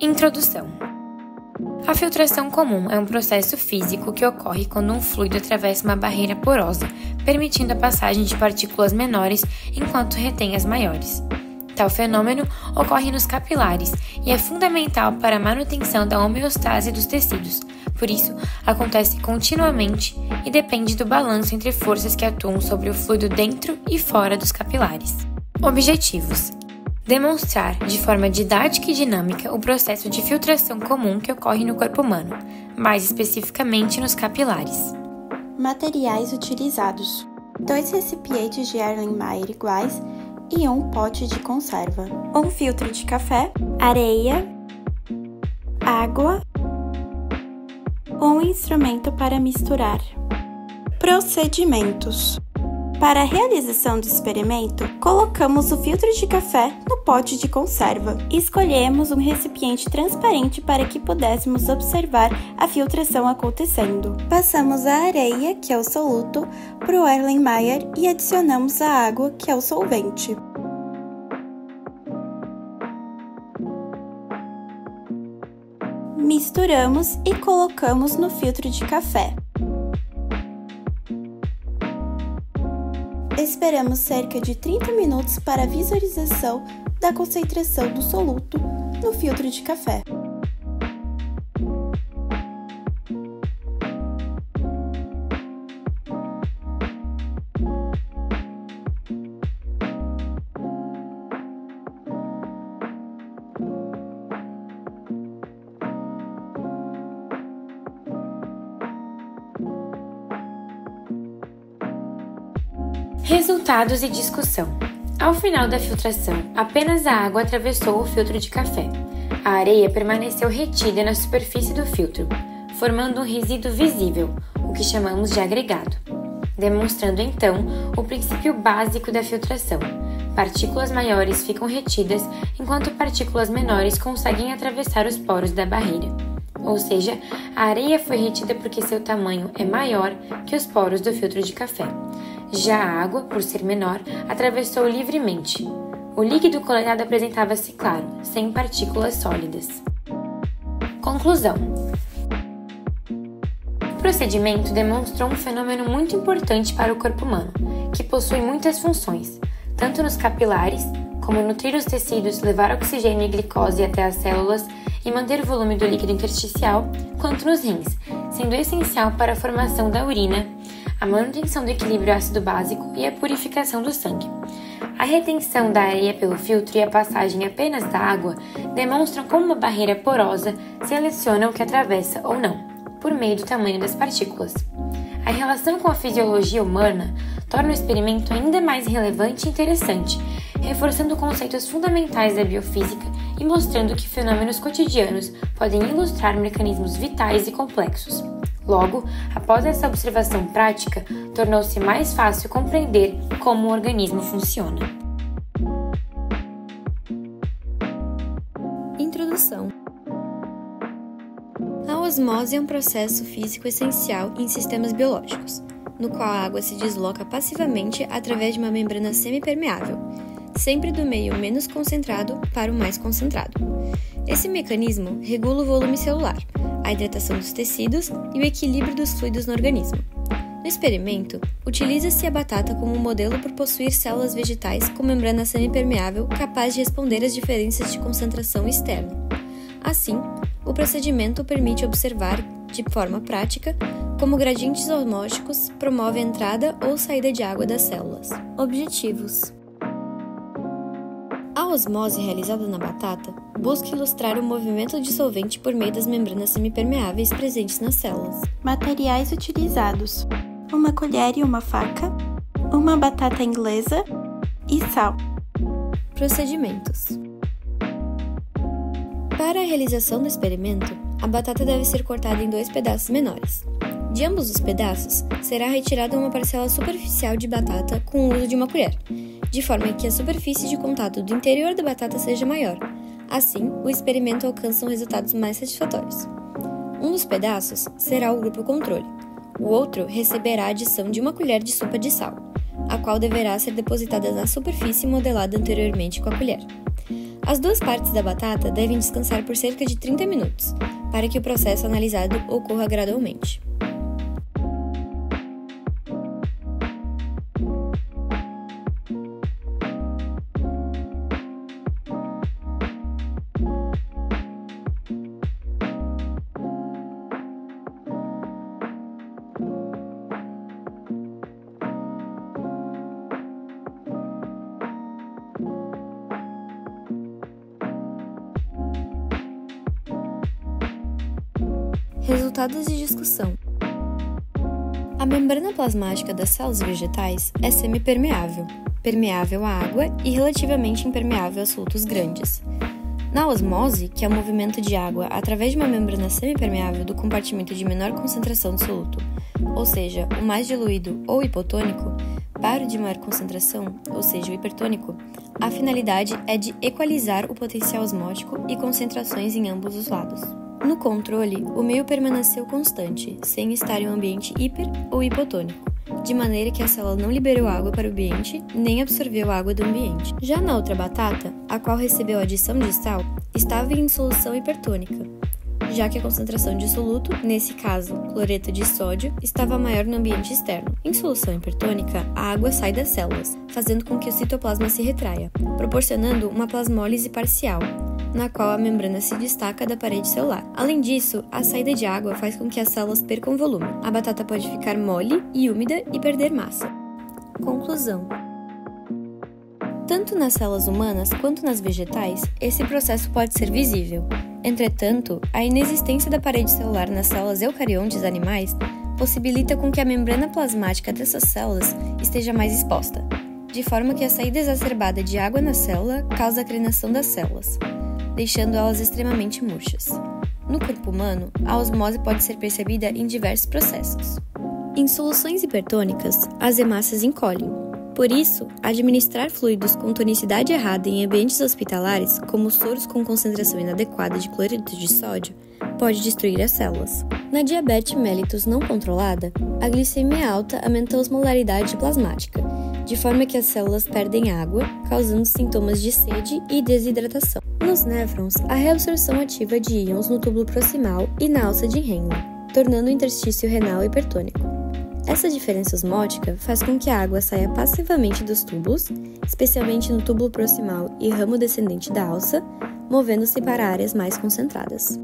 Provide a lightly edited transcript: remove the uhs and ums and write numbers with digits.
Introdução. A filtração comum é um processo físico que ocorre quando um fluido atravessa uma barreira porosa, permitindo a passagem de partículas menores enquanto retém as maiores. Tal fenômeno ocorre nos capilares e é fundamental para a manutenção da homeostase dos tecidos. Por isso, acontece continuamente e depende do balanço entre forças que atuam sobre o fluido dentro e fora dos capilares. Objetivos: demonstrar de forma didática e dinâmica o processo de filtração comum que ocorre no corpo humano, mais especificamente nos capilares. Materiais utilizados: 2 recipientes de Erlenmeyer iguais e um pote de conserva, um filtro de café, areia, água, um instrumento para misturar. Procedimentos: para a realização do experimento, colocamos o filtro de café no pote de conserva e escolhemos um recipiente transparente para que pudéssemos observar a filtração acontecendo. Passamos a areia, que é o soluto, para o Erlenmeyer e adicionamos a água, que é o solvente. Misturamos e colocamos no filtro de café. Esperamos cerca de 30 minutos para a visualização da concentração do soluto no filtro de café. Resultados e discussão. Ao final da filtração, apenas a água atravessou o filtro de café. A areia permaneceu retida na superfície do filtro, formando um resíduo visível, o que chamamos de agregado, demonstrando então o princípio básico da filtração. Partículas maiores ficam retidas, enquanto partículas menores conseguem atravessar os poros da barreira. Ou seja, a areia foi retida porque seu tamanho é maior que os poros do filtro de café. Já a água, por ser menor, atravessou livremente. O líquido coletado apresentava-se claro, sem partículas sólidas. Conclusão. O procedimento demonstrou um fenômeno muito importante para o corpo humano, que possui muitas funções, tanto nos capilares, como nutrir os tecidos, levar oxigênio e glicose até as células e manter o volume do líquido intersticial, quanto nos rins, sendo essencial para a formação da urina, a manutenção do equilíbrio ácido-básico e a purificação do sangue. A retenção da areia pelo filtro e a passagem apenas da água demonstram como uma barreira porosa seleciona o que atravessa ou não, por meio do tamanho das partículas. A relação com a fisiologia humana torna o experimento ainda mais relevante e interessante, reforçando conceitos fundamentais da biofísica e mostrando que fenômenos cotidianos podem ilustrar mecanismos vitais e complexos. Logo, após essa observação prática, tornou-se mais fácil compreender como o organismo funciona. Introdução. A osmose é um processo físico essencial em sistemas biológicos, no qual a água se desloca passivamente através de uma membrana semipermeável, sempre do meio menos concentrado para o mais concentrado. Esse mecanismo regula o volume celular, a hidratação dos tecidos e o equilíbrio dos fluidos no organismo. No experimento, utiliza-se a batata como modelo por possuir células vegetais com membrana semipermeável capaz de responder às diferenças de concentração externa. Assim, o procedimento permite observar, de forma prática, como gradientes osmóticos promovem a entrada ou saída de água das células. Objetivos: a osmose realizada na batata busca ilustrar o movimento dissolvente por meio das membranas semipermeáveis presentes nas células. Materiais utilizados: uma colher e uma faca, uma batata inglesa e sal. Procedimentos: para a realização do experimento, a batata deve ser cortada em 2 pedaços menores. De ambos os pedaços, será retirada uma parcela superficial de batata com o uso de uma colher, de forma que a superfície de contato do interior da batata seja maior. Assim, o experimento alcança resultados mais satisfatórios. Um dos pedaços será o grupo controle. O outro receberá a adição de uma colher de sopa de sal, a qual deverá ser depositada na superfície modelada anteriormente com a colher. As duas partes da batata devem descansar por cerca de 30 minutos, para que o processo analisado ocorra gradualmente. Resultados de discussão. A membrana plasmática das células vegetais é semipermeável, permeável à água e relativamente impermeável a solutos grandes. Na osmose, que é o movimento de água através de uma membrana semipermeável do compartimento de menor concentração de soluto, ou seja, o mais diluído ou hipotônico, para o de maior concentração, ou seja, o hipertônico, a finalidade é de equalizar o potencial osmótico e concentrações em ambos os lados. No controle, o meio permaneceu constante, sem estar em um ambiente hiper ou hipotônico, de maneira que a célula não liberou água para o ambiente, nem absorveu água do ambiente. Já na outra batata, a qual recebeu a adição de sal, estava em solução hipertônica, já que a concentração de soluto, nesse caso, cloreto de sódio, estava maior no ambiente externo. Em solução hipertônica, a água sai das células, fazendo com que o citoplasma se retraia, proporcionando uma plasmólise parcial, na qual a membrana se destaca da parede celular. Além disso, a saída de água faz com que as células percam volume. A batata pode ficar mole e úmida e perder massa. Conclusão. Tanto nas células humanas quanto nas vegetais, esse processo pode ser visível. Entretanto, a inexistência da parede celular nas células eucariontes animais possibilita com que a membrana plasmática dessas células esteja mais exposta, de forma que a saída exacerbada de água na célula causa a crenação das células, deixando elas extremamente murchas. No corpo humano, a osmose pode ser percebida em diversos processos. Em soluções hipertônicas, as hemácias encolhem. Por isso, administrar fluidos com tonicidade errada em ambientes hospitalares, como soros com concentração inadequada de cloreto de sódio, pode destruir as células. Na diabetes mellitus não controlada, a glicemia alta aumenta a osmolaridade plasmática, de forma que as células perdem água, causando sintomas de sede e desidratação. Nos néfrons, a reabsorção ativa de íons no túbulo proximal e na alça de Henle, tornando o interstício renal hipertônico. Essa diferença osmótica faz com que a água saia passivamente dos túbulos, especialmente no túbulo proximal e ramo descendente da alça, movendo-se para áreas mais concentradas.